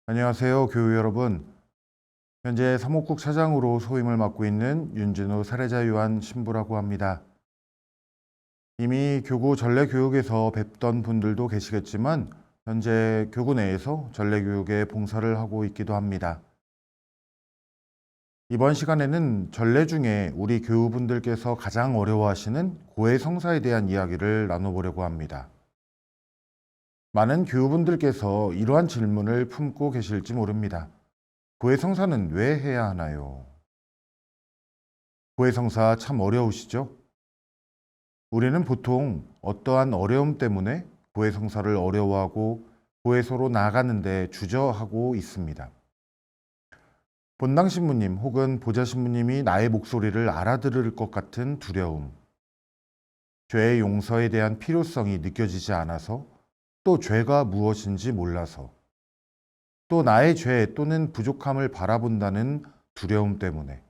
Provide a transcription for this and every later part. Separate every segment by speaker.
Speaker 1: 안녕하세요, 교우 여러분. 현재 사목국 차장으로 소임을 맡고 있는 윤진우 사례자유한 신부라고 합니다. 이미 교구 전례교육에서 뵙던 분들도 계시겠지만 현재 교구 내에서 전례교육에 봉사를 하고 있기도 합니다. 이번 시간에는 전례 중에 우리 교우분들께서 가장 어려워하시는 고해성사에 대한 이야기를 나눠보려고 합니다. 많은 교우분들께서 이러한 질문을 품고 계실지 모릅니다. 고해성사는 왜 해야 하나요? 고해성사 참 어려우시죠? 우리는 보통 어떠한 어려움 때문에 고해성사를 어려워하고 고해소로 나아가는데 주저하고 있습니다. 본당 신부님 혹은 보좌 신부님이 나의 목소리를 알아들을 것 같은 두려움, 죄의 용서에 대한 필요성이 느껴지지 않아서, 또 죄가 무엇인지 몰라서, 또 나의 죄 또는 부족함을 바라본다는 두려움 때문에,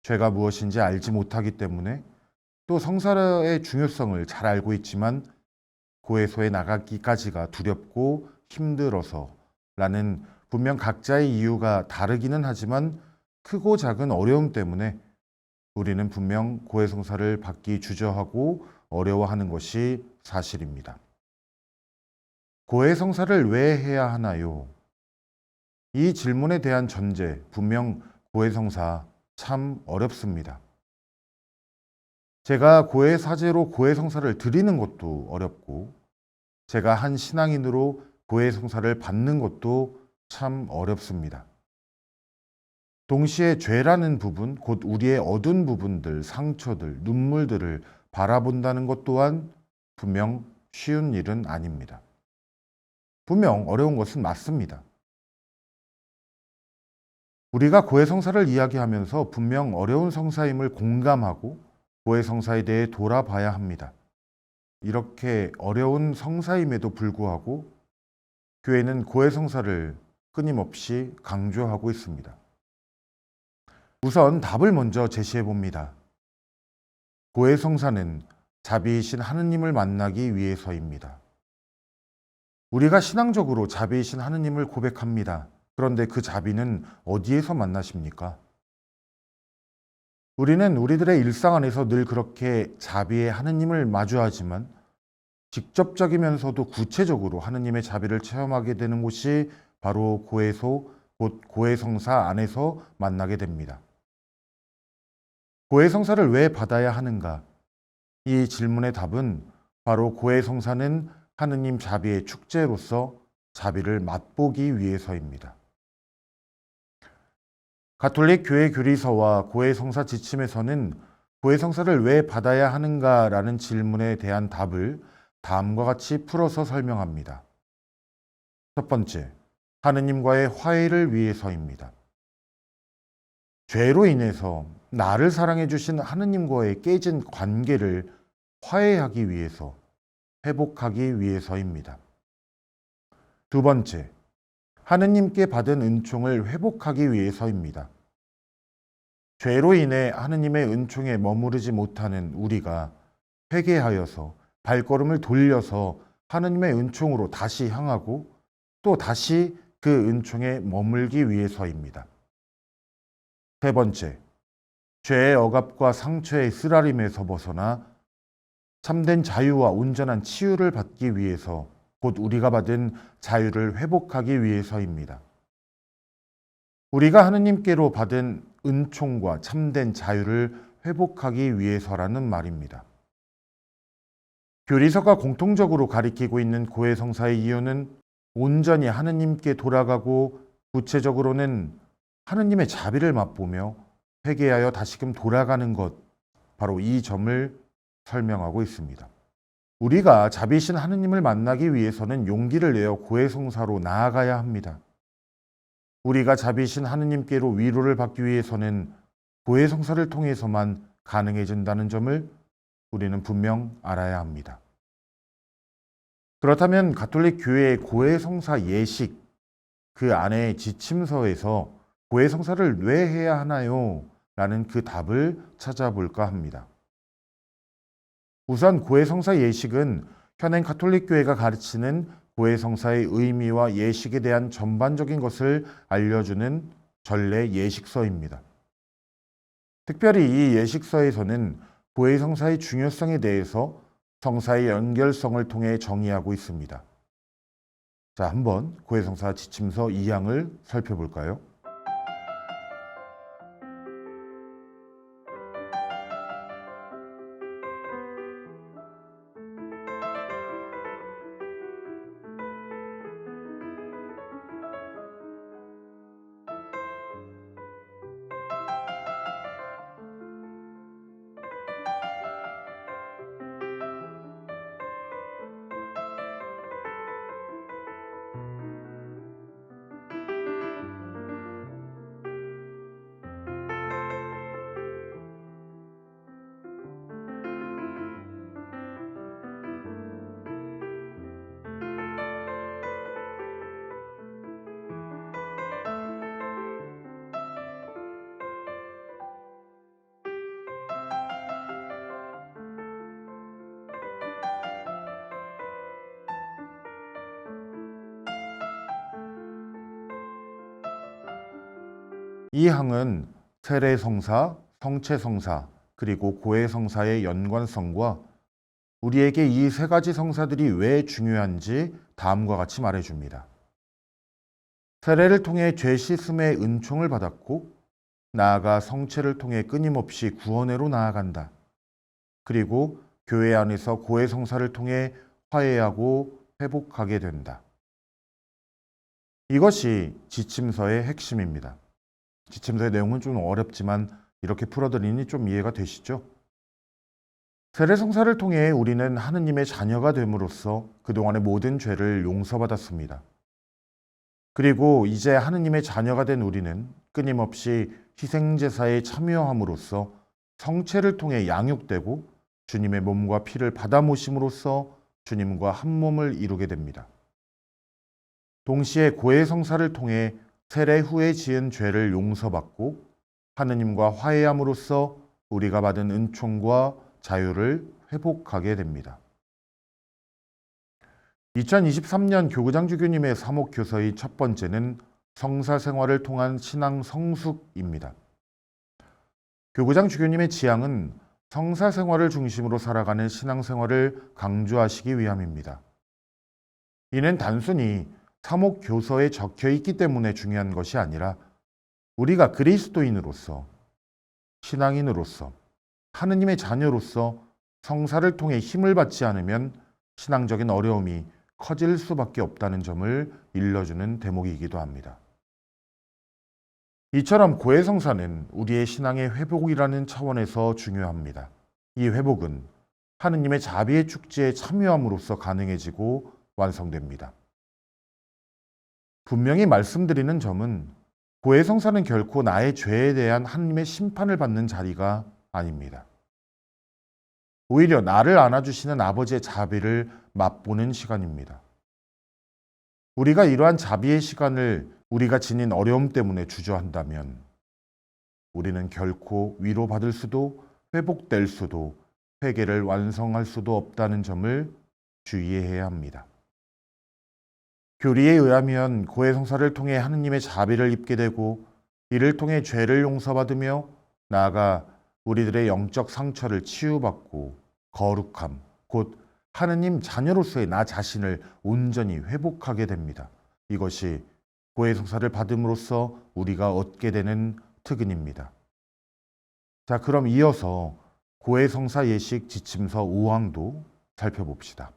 Speaker 1: 죄가 무엇인지 알지 못하기 때문에, 또 성사의 중요성을 잘 알고 있지만 고해소에 나가기까지가 두렵고 힘들어서 라는 분명 각자의 이유가 다르기는 하지만 크고 작은 어려움 때문에 우리는 분명 고해성사를 받기 주저하고 어려워하는 것이 사실입니다. 고해성사를 왜 해야 하나요? 이 질문에 대한 전제, 분명 고해성사 참 어렵습니다. 제가 고해사제로 고해성사를 드리는 것도 어렵고 제가 한 신앙인으로 고해성사를 받는 것도 참 어렵습니다. 동시에 죄라는 부분, 곧 우리의 어두운 부분들, 상처들, 눈물들을 바라본다는 것 또한 분명 쉬운 일은 아닙니다. 분명 어려운 것은 맞습니다. 우리가 고해성사를 이야기하면서 분명 어려운 성사임을 공감하고 고해성사에 대해 돌아봐야 합니다. 이렇게 어려운 성사임에도 불구하고 교회는 고해성사를 끊임없이 강조하고 있습니다. 우선 답을 먼저 제시해 봅니다. 고해성사는 자비이신 하느님을 만나기 위해서입니다. 우리가 신앙적으로 자비이신 하느님을 고백합니다. 그런데 그 자비는 어디에서 만나십니까? 우리는 우리들의 일상 안에서 늘 그렇게 자비의 하느님을 마주하지만 직접적이면서도 구체적으로 하느님의 자비를 체험하게 되는 곳이 바로 고해소, 곧 고해성사 안에서 만나게 됩니다. 고해성사를 왜 받아야 하는가? 이 질문의 답은 바로 고해성사는 하느님 자비의 축제로서 자비를 맛보기 위해서입니다. 가톨릭 교회 교리서와 고해성사 지침에서는 고해성사를 왜 받아야 하는가라는 질문에 대한 답을 다음과 같이 풀어서 설명합니다. 첫 번째, 하느님과의 화해를 위해서입니다. 죄로 인해서 나를 사랑해 주신 하느님과의 깨진 관계를 화해하기 위해서, 회복하기 위해서입니다. 두 번째, 하느님께 받은 은총을 회복하기 위해서입니다. 죄로 인해 하느님의 은총에 머무르지 못하는 우리가 회개하여서 발걸음을 돌려서 하느님의 은총으로 다시 향하고 또 다시 그 은총에 머물기 위해서입니다. 세 번째, 죄의 억압과 상처의 쓰라림에서 벗어나 참된 자유와 온전한 치유를 받기 위해서, 곧 우리가 받은 자유를 회복하기 위해서입니다. 우리가 하느님께로 받은 은총과 참된 자유를 회복하기 위해서라는 말입니다. 교리서가 공통적으로 가리키고 있는 고해성사의 이유는 온전히 하느님께 돌아가고 구체적으로는 하느님의 자비를 맛보며 회개하여 다시금 돌아가는 것, 바로 이 점을 설명하고 있습니다. 우리가 자비이신 하느님을 만나기 위해서는 용기를 내어 고해성사로 나아가야 합니다. 우리가 자비이신 하느님께로 위로를 받기 위해서는 고해성사를 통해서만 가능해진다는 점을 우리는 분명 알아야 합니다. 그렇다면 가톨릭 교회의 고해성사 예식, 그 안에 지침서에서 고해성사를 왜 해야 하나요? 라는 그 답을 찾아볼까 합니다. 우선 고해성사 예식은 현행 가톨릭 교회가 가르치는 고해성사의 의미와 예식에 대한 전반적인 것을 알려주는 전례 예식서입니다. 특별히 이 예식서에서는 고해성사의 중요성에 대해서 성사의 연결성을 통해 정의하고 있습니다. 자, 한번 고해성사 지침서 2항을 살펴볼까요? 이 항은 세례성사, 성체성사, 그리고 고해성사의 연관성과 우리에게 이 세 가지 성사들이 왜 중요한지 다음과 같이 말해줍니다. 세례를 통해 죄 씻음의 은총을 받았고 나아가 성체를 통해 끊임없이 구원회로 나아간다. 그리고 교회 안에서 고해성사를 통해 화해하고 회복하게 된다. 이것이 지침서의 핵심입니다. 지침서의 내용은 좀 어렵지만 이렇게 풀어드리니 좀 이해가 되시죠? 세례성사를 통해 우리는 하느님의 자녀가 됨으로써 그동안의 모든 죄를 용서받았습니다. 그리고 이제 하느님의 자녀가 된 우리는 끊임없이 희생제사에 참여함으로써 성체를 통해 양육되고 주님의 몸과 피를 받아 모심으로써 주님과 한 몸을 이루게 됩니다. 동시에 고해성사를 통해 세례 후에 지은 죄를 용서받고 하느님과 화해함으로써 우리가 받은 은총과 자유를 회복하게 됩니다. 2023년 교구장주교님의 사목교서의 첫 번째는 성사생활을 통한 신앙 성숙입니다. 교구장주교님의 지향은 성사생활을 중심으로 살아가는 신앙생활을 강조하시기 위함입니다. 이는 단순히 사목교서에 적혀 있기 때문에 중요한 것이 아니라 우리가 그리스도인으로서, 신앙인으로서, 하느님의 자녀로서 성사를 통해 힘을 받지 않으면 신앙적인 어려움이 커질 수밖에 없다는 점을 일러주는 대목이기도 합니다. 이처럼 고해성사는 우리의 신앙의 회복이라는 차원에서 중요합니다. 이 회복은 하느님의 자비의 축제에 참여함으로써 가능해지고 완성됩니다. 분명히 말씀드리는 점은 고해성사는 결코 나의 죄에 대한 하느님의 심판을 받는 자리가 아닙니다. 오히려 나를 안아주시는 아버지의 자비를 맛보는 시간입니다. 우리가 이러한 자비의 시간을 우리가 지닌 어려움 때문에 주저한다면 우리는 결코 위로받을 수도 회복될 수도 회개를 완성할 수도 없다는 점을 주의해야 합니다. 교리에 의하면 고해성사를 통해 하느님의 자비를 입게 되고 이를 통해 죄를 용서받으며 나아가 우리들의 영적 상처를 치유받고 거룩함, 곧 하느님 자녀로서의 나 자신을 온전히 회복하게 됩니다. 이것이 고해성사를 받음으로써 우리가 얻게 되는 특은입니다. 자, 그럼 이어서 고해성사 예식 지침서 5항도 살펴봅시다.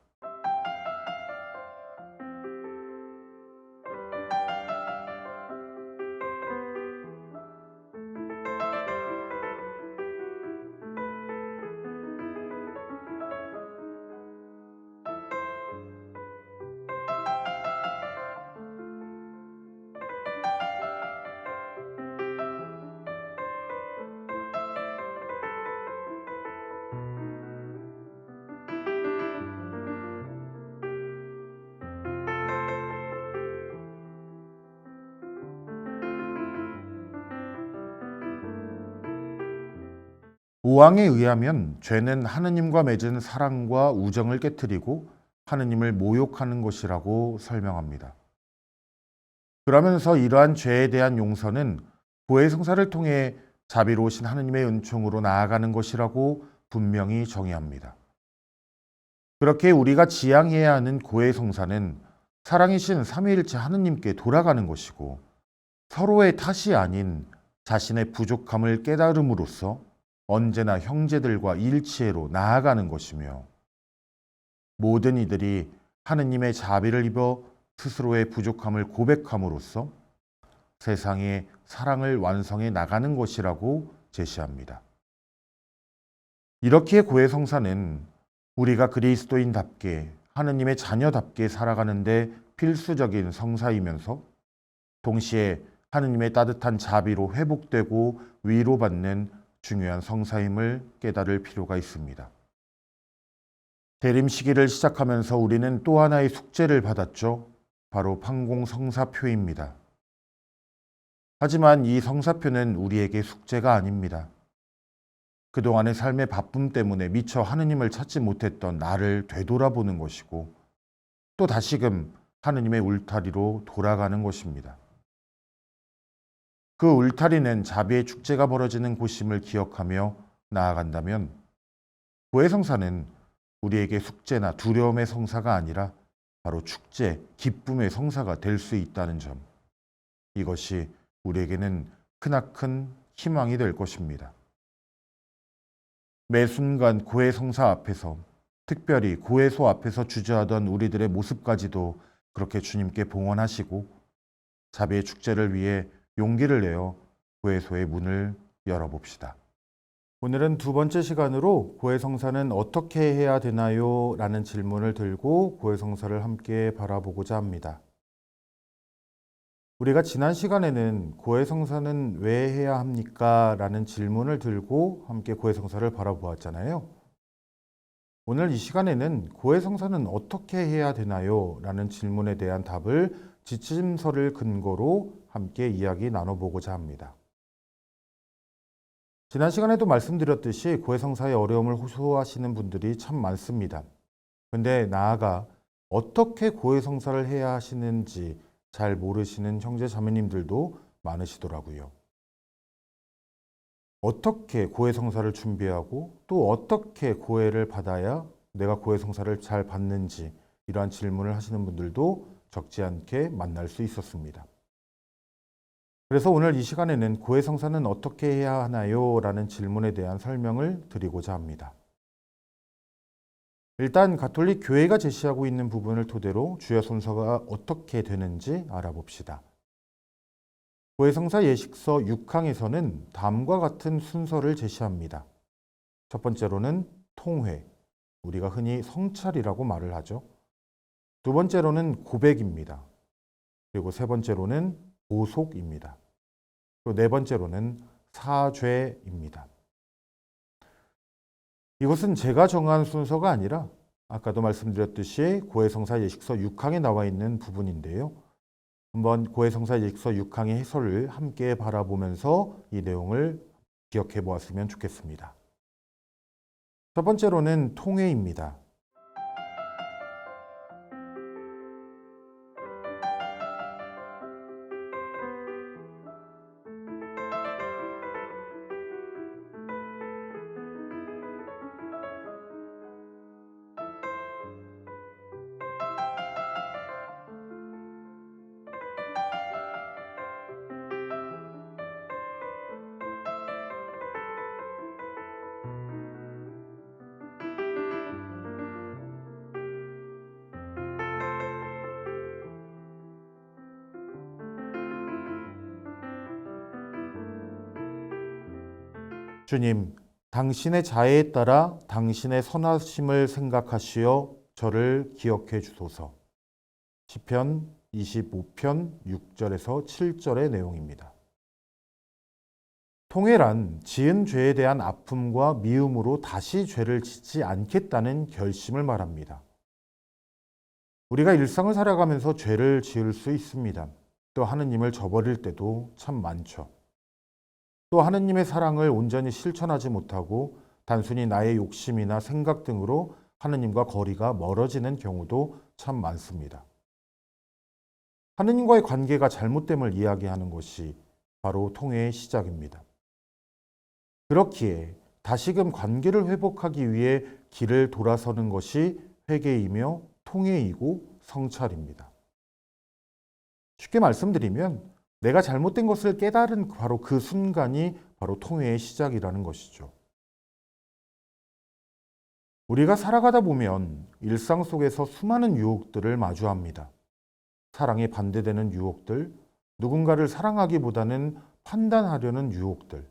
Speaker 1: 오왕에 의하면 죄는 하느님과 맺은 사랑과 우정을 깨뜨리고 하느님을 모욕하는 것이라고 설명합니다. 그러면서 이러한 죄에 대한 용서는 고해성사를 통해 자비로우신 하느님의 은총으로 나아가는 것이라고 분명히 정의합니다. 그렇게 우리가 지향해야 하는 고해성사는 사랑이신 삼위일체 하느님께 돌아가는 것이고 서로의 탓이 아닌 자신의 부족함을 깨달음으로써 언제나 형제들과 일치해로 나아가는 것이며 모든 이들이 하느님의 자비를 입어 스스로의 부족함을 고백함으로써 세상에 사랑을 완성해 나가는 것이라고 제시합니다. 이렇게 고해성사는 우리가 그리스도인답게 하느님의 자녀답게 살아가는데 필수적인 성사이면서 동시에 하느님의 따뜻한 자비로 회복되고 위로받는 중요한 성사임을 깨달을 필요가 있습니다. 대림 시기를 시작하면서 우리는 또 하나의 숙제를 받았죠. 바로 판공성사표입니다. 하지만 이 성사표는 우리에게 숙제가 아닙니다. 그동안의 삶의 바쁨 때문에 미처 하느님을 찾지 못했던 나를 되돌아보는 것이고 또 다시금 하느님의 울타리로 돌아가는 것입니다. 그 울타리는 자비의 축제가 벌어지는 곳임을 기억하며 나아간다면 고해성사는 우리에게 숙제나 두려움의 성사가 아니라 바로 축제, 기쁨의 성사가 될 수 있다는 점, 이것이 우리에게는 크나큰 희망이 될 것입니다. 매 순간 고해성사 앞에서, 특별히 고해소 앞에서 주저하던 우리들의 모습까지도 그렇게 주님께 봉헌하시고 자비의 축제를 위해 용기를 내어 고해소의 문을 열어봅시다. 오늘은 두 번째 시간으로 고해성사는 어떻게 해야 되나요? 라는 질문을 들고 고해성사를 함께 바라보고자 합니다. 우리가 지난 시간에는 고해성사는 왜 해야 합니까? 라는 질문을 들고 함께 고해성사를 바라보았잖아요. 오늘 이 시간에는 고해성사는 어떻게 해야 되나요? 라는 질문에 대한 답을 지침서를 근거로 함께 이야기 나눠보고자 합니다. 지난 시간에도 말씀드렸듯이 고해성사의 어려움을 호소하시는 분들이 참 많습니다. 근데 나아가 어떻게 고해성사를 해야 하시는지 잘 모르시는 형제 자매님들도 많으시더라고요. 어떻게 고해성사를 준비하고 또 어떻게 고해를 받아야 내가 고해성사를 잘 받는지 이러한 질문을 하시는 분들도 적지 않게 만날 수 있었습니다. 그래서 오늘 이 시간에는 고해성사는 어떻게 해야 하나요? 라는 질문에 대한 설명을 드리고자 합니다. 일단 가톨릭 교회가 제시하고 있는 부분을 토대로 주여 순서가 어떻게 되는지 알아봅시다. 고해성사 예식서 6항에서는 다음과 같은 순서를 제시합니다. 첫 번째로는 통회, 우리가 흔히 성찰이라고 말을 하죠. 두 번째로는 고백입니다. 그리고 세 번째로는 보속입니다. 또 네 번째로는 사죄입니다. 이것은 제가 정한 순서가 아니라 아까도 말씀드렸듯이 고해성사 예식서 6항에 나와 있는 부분인데요. 한번 고해성사 예식서 6항의 해설을 함께 바라보면서 이 내용을 기억해 보았으면 좋겠습니다. 첫 번째로는 통회입니다. 주님, 당신의 자애에 따라 당신의 선하심을 생각하시어 저를 기억해 주소서. 시편 25편 6절에서 7절의 내용입니다. 통회란 지은 죄에 대한 아픔과 미움으로 다시 죄를 짓지 않겠다는 결심을 말합니다. 우리가 일상을 살아가면서 죄를 지을 수 있습니다. 또 하느님을 저버릴 때도 참 많죠. 또 하느님의 사랑을 온전히 실천하지 못하고 단순히 나의 욕심이나 생각 등으로 하느님과 거리가 멀어지는 경우도 참 많습니다. 하느님과의 관계가 잘못됨을 이야기하는 것이 바로 통회의 시작입니다. 그렇기에 다시금 관계를 회복하기 위해 길을 돌아서는 것이 회개이며 통회이고 성찰입니다. 쉽게 말씀드리면 내가 잘못된 것을 깨달은 바로 그 순간이 바로 통회의 시작이라는 것이죠. 우리가 살아가다 보면 일상 속에서 수많은 유혹들을 마주합니다. 사랑에 반대되는 유혹들, 누군가를 사랑하기보다는 판단하려는 유혹들.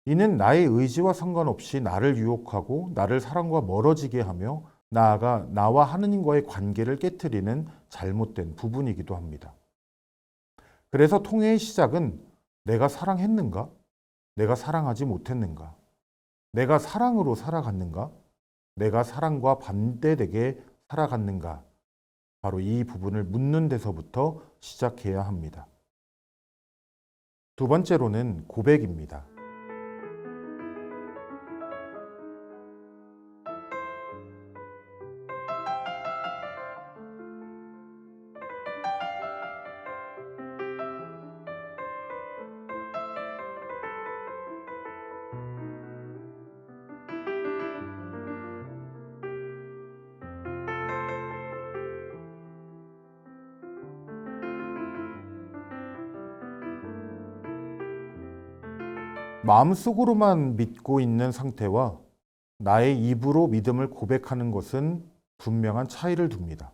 Speaker 1: 이는 나의 의지와 상관없이 나를 유혹하고 나를 사랑과 멀어지게 하며 나아가 나와 하느님과의 관계를 깨트리는 잘못된 부분이기도 합니다. 그래서 통회의 시작은 내가 사랑했는가? 내가 사랑하지 못했는가? 내가 사랑으로 살아갔는가? 내가 사랑과 반대되게 살아갔는가? 바로 이 부분을 묻는 데서부터 시작해야 합니다. 두 번째로는 고백입니다. 마음속으로만 믿고 있는 상태와 나의 입으로 믿음을 고백하는 것은 분명한 차이를 둡니다.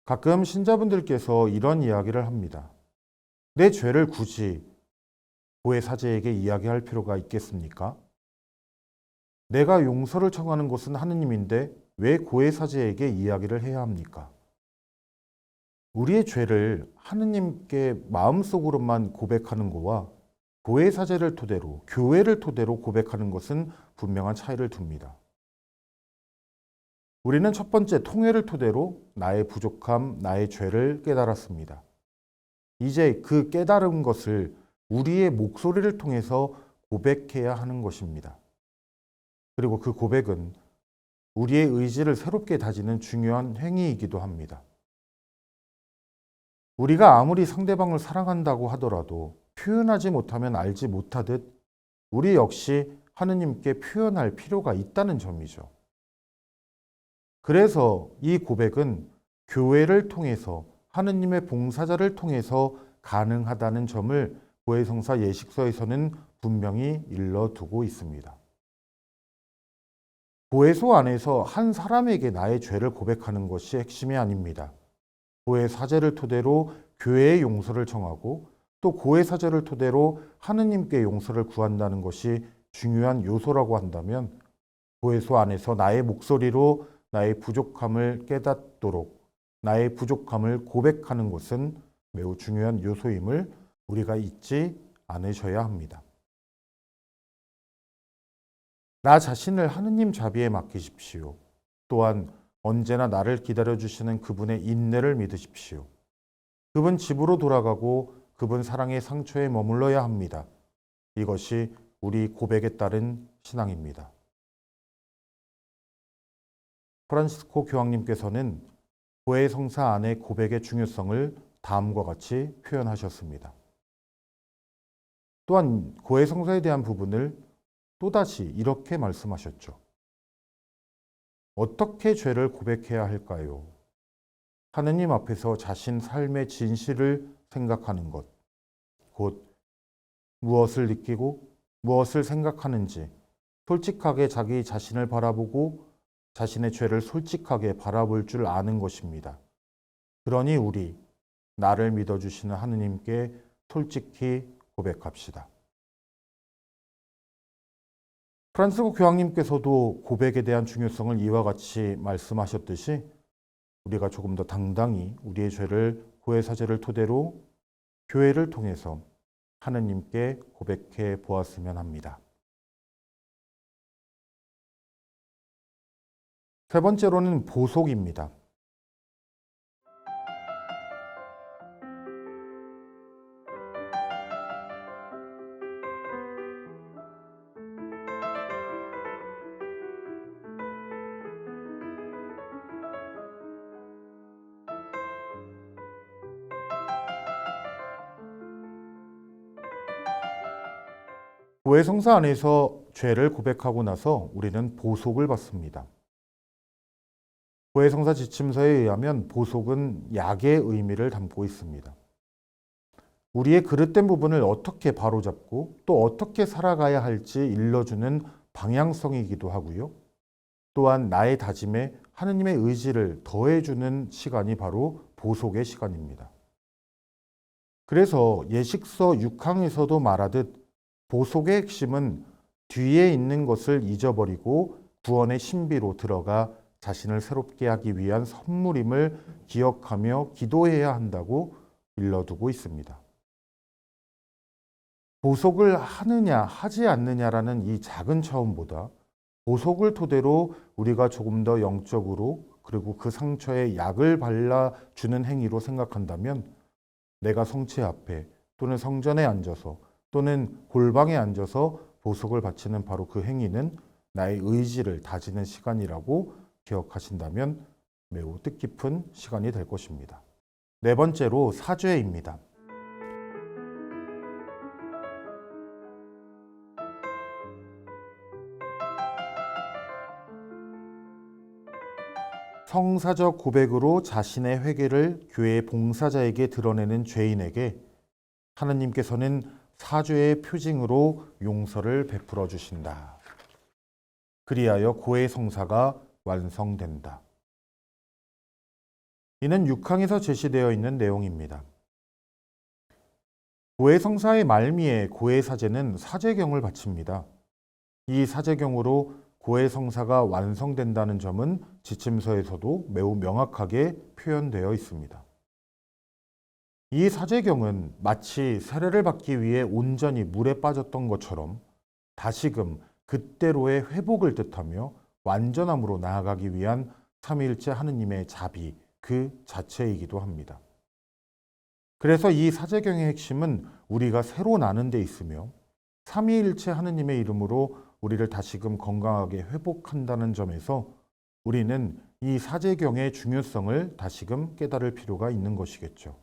Speaker 1: 가끔 신자분들께서 이런 이야기를 합니다. 내 죄를 굳이 고해 사제에게 이야기할 필요가 있겠습니까? 내가 용서를 청하는 것은 하느님인데 왜 고해 사제에게 이야기를 해야 합니까? 우리의 죄를 하느님께 마음속으로만 고백하는 것과 고해 사제를 토대로, 교회를 토대로 고백하는 것은 분명한 차이를 둡니다. 우리는 첫 번째 통회를 토대로 나의 부족함, 나의 죄를 깨달았습니다. 이제 그 깨달은 것을 우리의 목소리를 통해서 고백해야 하는 것입니다. 그리고 그 고백은 우리의 의지를 새롭게 다지는 중요한 행위이기도 합니다. 우리가 아무리 상대방을 사랑한다고 하더라도 표현하지 못하면 알지 못하듯 우리 역시 하느님께 표현할 필요가 있다는 점이죠. 그래서 이 고백은 교회를 통해서 하느님의 봉사자를 통해서 가능하다는 점을 고해성사 예식서에서는 분명히 일러두고 있습니다. 고해소 안에서 한 사람에게 나의 죄를 고백하는 것이 핵심이 아닙니다. 고해 사제를 토대로 교회의 용서를 청하고 또 고해 사제를 토대로 하느님께 용서를 구한다는 것이 중요한 요소라고 한다면 고해소 안에서 나의 목소리로 나의 부족함을 깨닫도록 나의 부족함을 고백하는 것은 매우 중요한 요소임을 우리가 잊지 않으셔야 합니다. 나 자신을 하느님 자비에 맡기십시오. 또한 언제나 나를 기다려주시는 그분의 인내를 믿으십시오. 그분 집으로 돌아가고 그분 사랑의 상처에 머물러야 합니다. 이것이 우리 고백에 따른 신앙입니다. 프란시스코 교황님께서는 고해 성사 안의 고백의 중요성을 다음과 같이 표현하셨습니다. 또한 고해 성사에 대한 부분을 또다시 이렇게 말씀하셨죠. 어떻게 죄를 고백해야 할까요? 하느님 앞에서 자신 삶의 진실을 생각하는 것, 곧 무엇을 느끼고 무엇을 생각하는지 솔직하게 자기 자신을 바라보고 자신의 죄를 솔직하게 바라볼 줄 아는 것입니다. 그러니 우리 나를 믿어주시는 하느님께 솔직히 고백합시다. 프란시스코 교황님께서도 고백에 대한 중요성을 이와 같이 말씀하셨듯이 우리가 조금 더 당당히 우리의 죄를 고해사제를 토대로 교회를 통해서 하느님께 고백해 보았으면 합니다. 세 번째로는 보속입니다. 고해성사 안에서 죄를 고백하고 나서 우리는 보속을 받습니다. 고해성사 지침서에 의하면 보속은 약의 의미를 담고 있습니다. 우리의 그릇된 부분을 어떻게 바로잡고 또 어떻게 살아가야 할지 일러주는 방향성이기도 하고요. 또한 나의 다짐에 하느님의 의지를 더해주는 시간이 바로 보속의 시간입니다. 그래서 예식서 6항에서도 말하듯 보속의 핵심은 뒤에 있는 것을 잊어버리고 구원의 신비로 들어가 자신을 새롭게 하기 위한 선물임을 기억하며 기도해야 한다고 일러두고 있습니다. 보속을 하느냐 하지 않느냐라는 이 작은 차원보다 보속을 토대로 우리가 조금 더 영적으로 그리고 그 상처에 약을 발라주는 행위로 생각한다면 내가 성체 앞에 또는 성전에 앉아서 또는 골방에 앉아서 보속을 바치는 바로 그 행위는 나의 의지를 다지는 시간이라고 기억하신다면 매우 뜻깊은 시간이 될 것입니다. 네 번째로 사죄입니다. 성사적 고백으로 자신의 회개를 교회 봉사자에게 드러내는 죄인에게 하느님께서는 사죄의 표징으로 용서를 베풀어 주신다. 그리하여 고해 성사가 완성된다. 이는 6항에서 제시되어 있는 내용입니다. 고해 성사의 말미에 고해 사제는 사제경을 바칩니다. 이 사제경으로 고해 성사가 완성된다는 점은 지침서에서도 매우 명확하게 표현되어 있습니다. 이 사제경은 마치 세례를 받기 위해 온전히 물에 빠졌던 것처럼 다시금 그때로의 회복을 뜻하며 완전함으로 나아가기 위한 삼위일체 하느님의 자비 그 자체이기도 합니다. 그래서 이 사제경의 핵심은 우리가 새로 나는 데 있으며 삼위일체 하느님의 이름으로 우리를 다시금 건강하게 회복한다는 점에서 우리는 이 사제경의 중요성을 다시금 깨달을 필요가 있는 것이겠죠.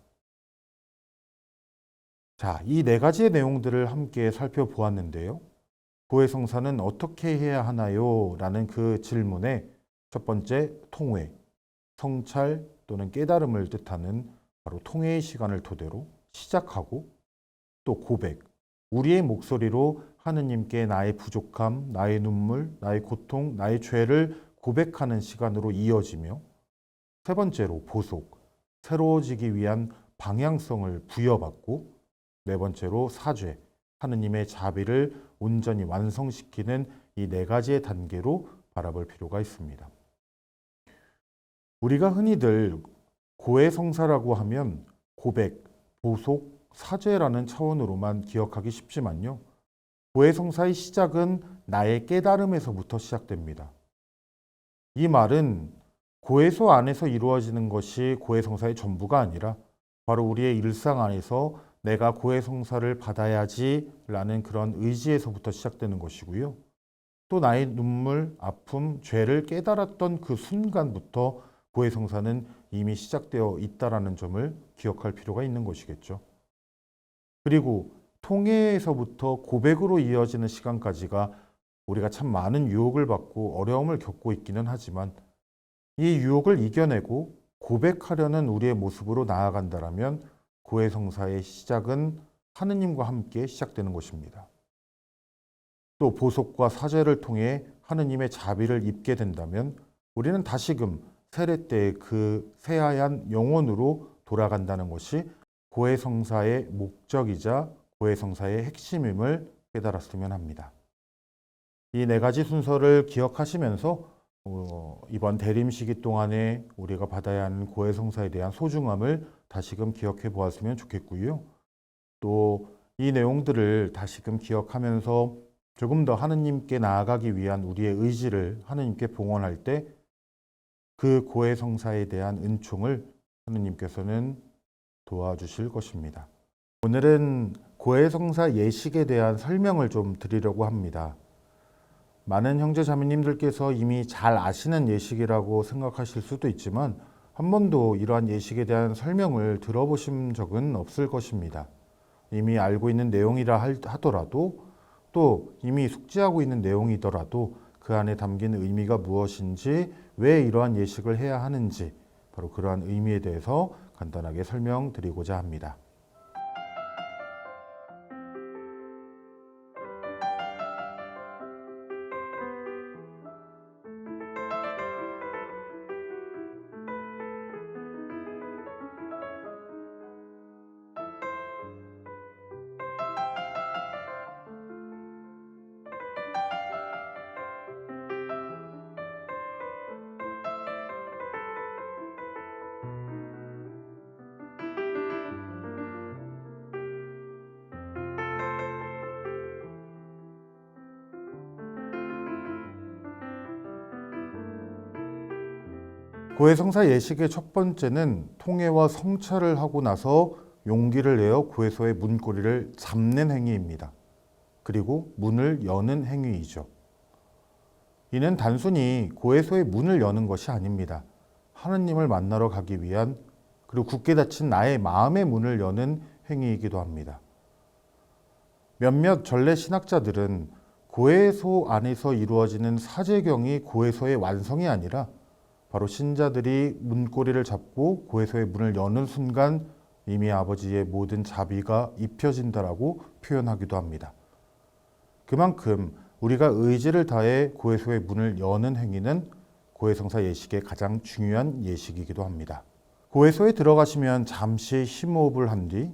Speaker 1: 자, 이 네 가지의 내용들을 함께 살펴보았는데요. 고해 성사는 어떻게 해야 하나요? 라는 그 질문에 첫 번째 통회, 성찰 또는 깨달음을 뜻하는 바로 통회의 시간을 토대로 시작하고 또 고백, 우리의 목소리로 하느님께 나의 부족함, 나의 눈물, 나의 고통, 나의 죄를 고백하는 시간으로 이어지며 세 번째로 보속, 새로워지기 위한 방향성을 부여받고 네 번째로 사죄, 하느님의 자비를 온전히 완성시키는 이 네 가지의 단계로 바라볼 필요가 있습니다. 우리가 흔히들 고해 성사라고 하면 고백, 보속, 사죄라는 차원으로만 기억하기 쉽지만요. 고해 성사의 시작은 나의 깨달음에서부터 시작됩니다. 이 말은 고해소 안에서 이루어지는 것이 고해 성사의 전부가 아니라 바로 우리의 일상 안에서 내가 고해 성사를 받아야지라는 그런 의지에서부터 시작되는 것이고요. 또 나의 눈물, 아픔, 죄를 깨달았던 그 순간부터 고해 성사는 이미 시작되어 있다라는 점을 기억할 필요가 있는 것이겠죠. 그리고 통회에서부터 고백으로 이어지는 시간까지가 우리가 참 많은 유혹을 받고 어려움을 겪고 있기는 하지만 이 유혹을 이겨내고 고백하려는 우리의 모습으로 나아간다라면 고해 성사의 시작은 하느님과 함께 시작되는 것입니다. 또 보속과 사죄를 통해 하느님의 자비를 입게 된다면 우리는 다시금 세례 때의 그 새하얀 영혼으로 돌아간다는 것이 고해 성사의 목적이자 고해 성사의 핵심임을 깨달았으면 합니다. 이 네 가지 순서를 기억하시면서 이번 대림 시기 동안에 우리가 받아야 하는 고해 성사에 대한 소중함을 다시금 기억해 보았으면 좋겠고요. 또 이 내용들을 다시금 기억하면서 조금 더 하느님께 나아가기 위한 우리의 의지를 하느님께 봉헌할 때 그 고해 성사에 대한 은총을 하느님께서는 도와주실 것입니다. 오늘은 고해 성사 예식에 대한 설명을 좀 드리려고 합니다. 많은 형제 자매님들께서 이미 잘 아시는 예식이라고 생각하실 수도 있지만 한 번도 이러한 예식에 대한 설명을 들어보신 적은 없을 것입니다. 이미 알고 있는 내용이라 하더라도 또 이미 숙지하고 있는 내용이더라도 그 안에 담긴 의미가 무엇인지, 왜 이러한 예식을 해야 하는지, 바로 그러한 의미에 대해서 간단하게 설명드리고자 합니다. 고해성사 예식의 첫 번째는 통해와 성찰을 하고 나서 용기를 내어 고해소의 문고리를 잡는 행위입니다. 그리고 문을 여는 행위이죠. 이는 단순히 고해소의 문을 여는 것이 아닙니다. 하느님을 만나러 가기 위한, 그리고 굳게 닫힌 나의 마음의 문을 여는 행위이기도 합니다. 몇몇 전래 신학자들은 고해소 안에서 이루어지는 사제경이 고해소의 완성이 아니라 바로 신자들이 문고리를 잡고 고해소의 문을 여는 순간 이미 아버지의 모든 자비가 입혀진다라고 표현하기도 합니다. 그만큼 우리가 의지를 다해 고해소의 문을 여는 행위는 고해성사 예식의 가장 중요한 예식이기도 합니다. 고해소에 들어가시면 잠시 심호흡을 한 뒤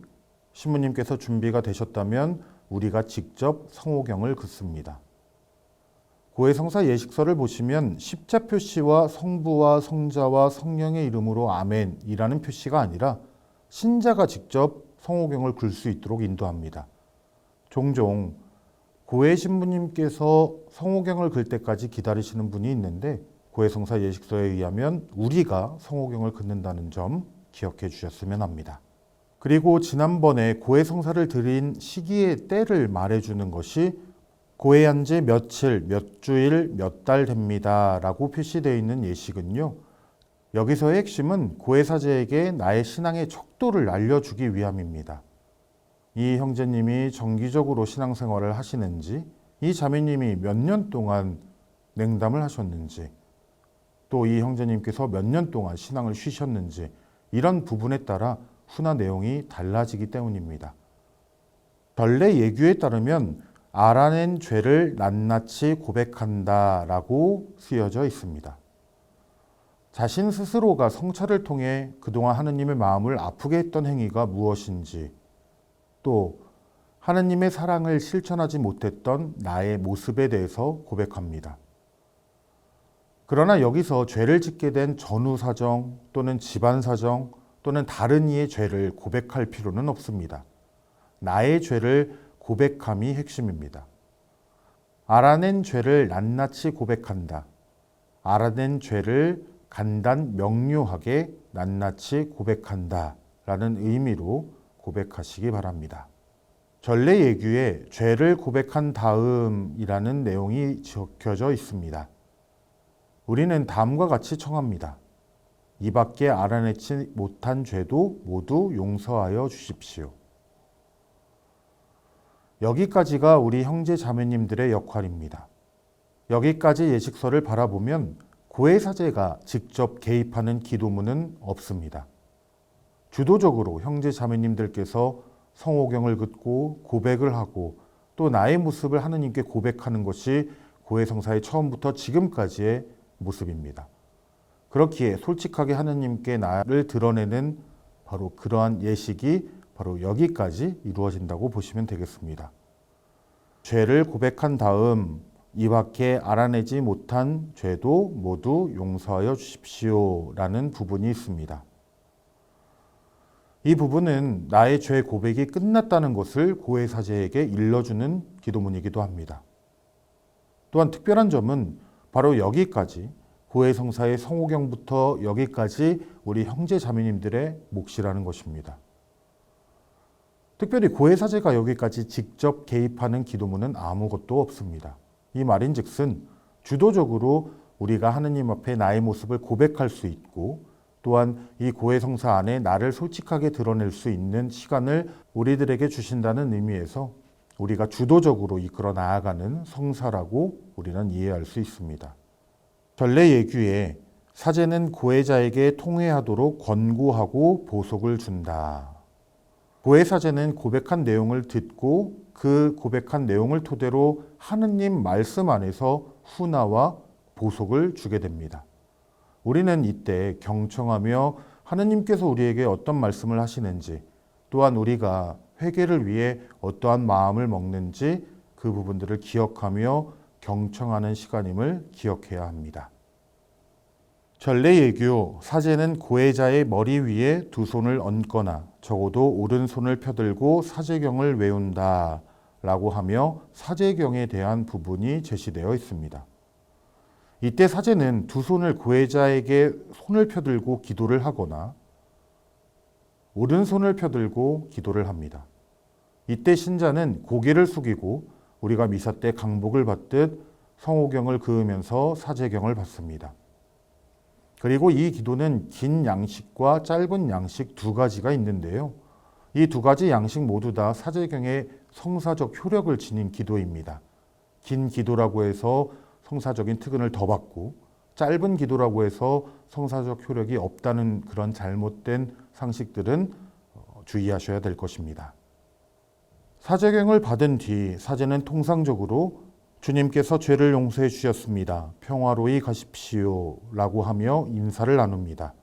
Speaker 1: 신부님께서 준비가 되셨다면 우리가 직접 성호경을 긋습니다. 고해성사 예식서를 보시면 십자 표시와 성부와 성자와 성령의 이름으로 아멘이라는 표시가 아니라 신자가 직접 성호경을 글 수 있도록 인도합니다. 종종 고해 신부님께서 성호경을 글 때까지 기다리시는 분이 있는데 고해성사 예식서에 의하면 우리가 성호경을 긋는다는 점 기억해 주셨으면 합니다. 그리고 지난번에 고해성사를 드린 시기의 때를 말해주는 것이 고해한 지 며칠, 몇 주일, 몇 달 됩니다 라고 표시되어 있는 예식은요, 여기서의 핵심은 고해사제에게 나의 신앙의 척도를 알려주기 위함입니다. 이 형제님이 정기적으로 신앙생활을 하시는지, 이 자매님이 몇 년 동안 냉담을 하셨는지, 또 이 형제님께서 몇 년 동안 신앙을 쉬셨는지, 이런 부분에 따라 훈화 내용이 달라지기 때문입니다. 전래 예규에 따르면 알아낸 죄를 낱낱이 고백한다 라고 쓰여져 있습니다. 자신 스스로가 성찰을 통해 그동안 하느님의 마음을 아프게 했던 행위가 무엇인지, 또 하느님의 사랑을 실천하지 못했던 나의 모습에 대해서 고백합니다. 그러나 여기서 죄를 짓게 된 전후 사정 또는 집안 사정 또는 다른 이의 죄를 고백할 필요는 없습니다. 나의 죄를 고백함이 핵심입니다. 알아낸 죄를 낱낱이 고백한다. 알아낸 죄를 간단 명료하게 낱낱이 고백한다 라는 의미로 고백하시기 바랍니다. 전래 예규에 죄를 고백한 다음이라는 내용이 적혀져 있습니다. 우리는 다음과 같이 청합니다. 이 밖에 알아내지 못한 죄도 모두 용서하여 주십시오. 여기까지가 우리 형제 자매님들의 역할입니다. 여기까지 예식서를 바라보면 고해사제가 직접 개입하는 기도문은 없습니다. 주도적으로 형제 자매님들께서 성호경을 긋고 고백을 하고 또 나의 모습을 하느님께 고백하는 것이 고해성사의 처음부터 지금까지의 모습입니다. 그렇기에 솔직하게 하느님께 나를 드러내는 바로 그러한 예식이 바로 여기까지 이루어진다고 보시면 되겠습니다. 죄를 고백한 다음 이 밖에 알아내지 못한 죄도 모두 용서하여 주십시오 라는 부분이 있습니다. 이 부분은 나의 죄 고백이 끝났다는 것을 고해사제에게 일러주는 기도문이기도 합니다. 또한 특별한 점은 바로 여기까지 고해성사의 성호경부터 여기까지 우리 형제 자매님들의 몫이라는 것입니다. 특별히 고해사제가 여기까지 직접 개입하는 기도문은 아무것도 없습니다. 이 말인즉슨 주도적으로 우리가 하느님 앞에 나의 모습을 고백할 수 있고 또한 이 고해성사 안에 나를 솔직하게 드러낼 수 있는 시간을 우리들에게 주신다는 의미에서 우리가 주도적으로 이끌어 나아가는 성사라고 우리는 이해할 수 있습니다. 전례 예규에 사제는 고해자에게 통회하도록 권고하고 보속을 준다. 고해 사제는 고백한 내용을 듣고 그 고백한 내용을 토대로 하느님 말씀 안에서 훈화와 보속을 주게 됩니다. 우리는 이때 경청하며 하느님께서 우리에게 어떤 말씀을 하시는지, 또한 우리가 회개를 위해 어떠한 마음을 먹는지 그 부분들을 기억하며 경청하는 시간임을 기억해야 합니다. 전례 예규 사제는 고해자의 머리 위에 두 손을 얹거나 적어도 오른손을 펴들고 사제경을 외운다 라고 하며 사제경에 대한 부분이 제시되어 있습니다. 이때 사제는 두 손을 고해자에게 손을 펴들고 기도를 하거나 오른손을 펴들고 기도를 합니다. 이때 신자는 고개를 숙이고 우리가 미사 때 강복을 받듯 성호경을 그으면서 사제경을 받습니다. 그리고 이 기도는 긴 양식과 짧은 양식 두 가지가 있는데요. 이 두 가지 양식 모두 다 사제경의 성사적 효력을 지닌 기도입니다. 긴 기도라고 해서 성사적인 특은을 더 받고 짧은 기도라고 해서 성사적 효력이 없다는 그런 잘못된 상식들은 주의하셔야 될 것입니다. 사제경을 받은 뒤 사제는 통상적으로 주님께서 죄를 용서해 주셨습니다. 평화로이 가십시오 라고 하며 인사를 나눕니다.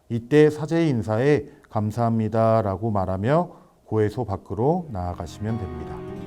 Speaker 1: 이때 사제의 인사에 감사합니다 라고 말하며 고해소 밖으로 나아가시면 됩니다.